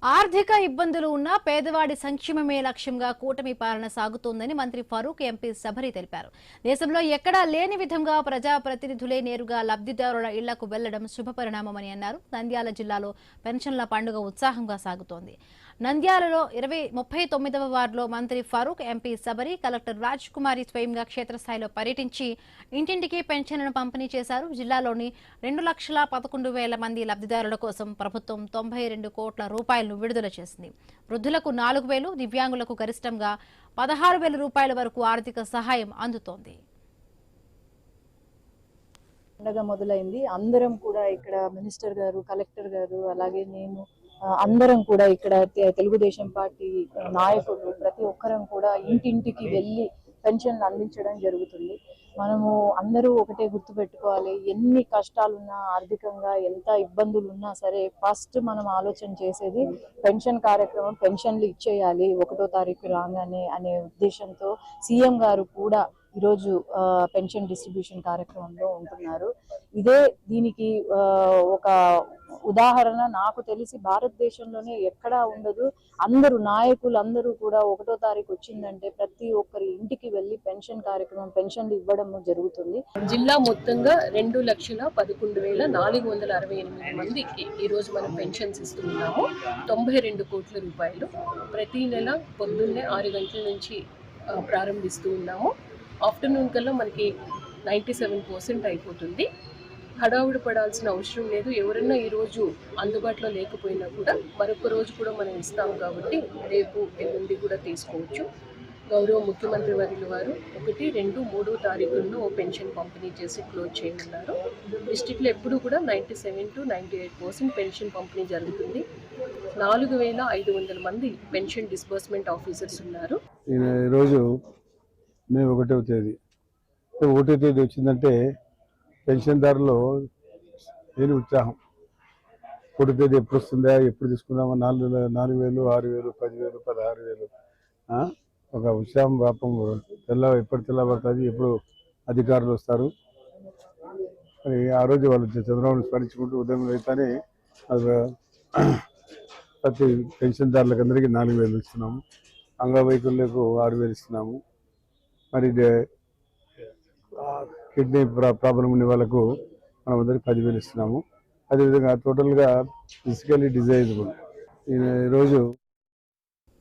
ఆర్థిక ఇబ్బందులు ఉన్న పేదవాడి సంక్షేమమే లక్ష్యంగా కూటమి పాలన సాగుతోందని మంత్రి ఫరూక్ ఎంపీ సబరి తెలిపారు. దేశంలో ఎక్కడా లేని విధంగా ప్రజాప్రతినిధులే నేరుగా లబ్ధిదారుల ఇళ్లకు వెళ్లడం శుభపరిణామమని అన్నారు. నంద్యాల జిల్లాలో పెన్షన్ల పండుగ ఉత్సాహంగా సాగుతోంది. నంద్యాలలో 39వ వార్డులో మంత్రి ఫరూక్ ఎంపీ సబరి కలెక్టర్ రాజ్ కుమారి స్వయంగా క్షేత్రస్థాయిలో పర్యటించి ఇంటింటికి పెన్షన్లను పంపిణీ చేశారు. జిల్లాలోని 2,11,000 మంది లబ్ధిదారుల కోసం ప్రభుత్వం 92 కోట్ల రూపాయలను విడుదల చేసింది. వృద్ధులకు 4,000, దివ్యాంగులకు గరిష్టంగా 16,000 రూపాయల వరకు ఆర్థిక సహాయం అందుతోంది. పండగ మొదలైంది. అందరం కూడా ఇక్కడ మినిస్టర్ గారు, కలెక్టర్ గారు, అలాగే నేను అందరం కూడా ఇక్కడ తెలుగుదేశం పార్టీ నాయకులు ప్రతి ఒక్కరం కూడా ఇంటింటికి వెళ్ళి పెన్షన్లు అందించడం జరుగుతుంది. మనము అందరూ ఒకటే గుర్తుపెట్టుకోవాలి, ఎన్ని కష్టాలున్నా ఆర్థికంగా ఎంత ఇబ్బందులు ఉన్నా సరే ఫస్ట్ మనం ఆలోచన చేసేది పెన్షన్ కార్యక్రమం, పెన్షన్లు ఇచ్చేయాలి 1వ తారీఖు రాగానే అనే ఉద్దేశంతో సీఎం గారు కూడా ఈరోజు పెన్షన్ డిస్ట్రిబ్యూషన్ కార్యక్రమంలో ఉంటున్నారు. దీనికి ఒక ఉదాహరణ నాకు తెలిసి భారతదేశంలోనే ఎక్కడా ఉండదు. అందరూ నాయకులు అందరూ కూడా 1వ తారీఖు వచ్చిందంటే ప్రతి ఒక్కరి ఇంటికి వెళ్ళి పెన్షన్ కార్యక్రమం, పెన్షన్లు ఇవ్వడం జరుగుతుంది. జిల్లా మొత్తంగా 2,11,468 మందికి ఈ రోజు మనం పెన్షన్స్ ఇస్తున్నాము. 92 కోట్ల రూపాయలు ప్రతి నెల పొద్దున్నే 6 గంటల నుంచి ప్రారంభిస్తూ ఉన్నాము. ఆఫ్టర్నూన్ కల్లా మనకి 97% అయిపోతుంది. హడావుడి పడాల్సిన అవసరం లేదు. ఎవరైనా ఈరోజు అందుబాటులో లేకపోయినా కూడా మరొక రోజు కూడా మనం ఇస్తాం కాబట్టి రేపు ఎల్లుండి కూడా తీసుకోవచ్చు. గౌరవ ముఖ్యమంత్రి వర్యుల వారు 1, 2, 3 తారీఖుల్లో పెన్షన్ పంపిణీ చేసి క్లోజ్ చేయమన్నారు. డిస్ట్రిక్ట్లో ఎప్పుడు కూడా 97 to 98% పెన్షన్ పంపిణీ జరుగుతుంది. 4,500 మంది పెన్షన్ డిస్బర్స్మెంట్ ఆఫీసర్స్ ఉన్నారు. ఈరోజు మే 1వ తేదీ వచ్చిందంటే పెన్షన్దారులు లేని ఉత్సాహం. 1వ తేదీ ఎప్పుడు వస్తుందా, ఎప్పుడు తీసుకుందామా, 4,000, 6,000, 10,000, 16,000 ఒక ఉత్సాహం పాపం ఎప్పుడు తెల్లబడుతుంది, ఎప్పుడు అధికారులు వస్తారు అని ఆ రోజు వాళ్ళు చంద్రబాబును స్మరించుకుంటూ ఉదయం అయితేనే ప్రతి పెన్షన్దారులకు అందరికీ 4,000 ఇస్తున్నాము. అంగవైకల్యులకు 6,000 ఇస్తున్నాము. మరి కిడ్నీ ప్రాబ్లం ఉన్న వాళ్ళకు మనం అందరికి 10,000 ఇస్తున్నాము. అదేవిధంగా టోటల్గా ఫిజికల్లీ డిజైజబుల్ ఈరోజు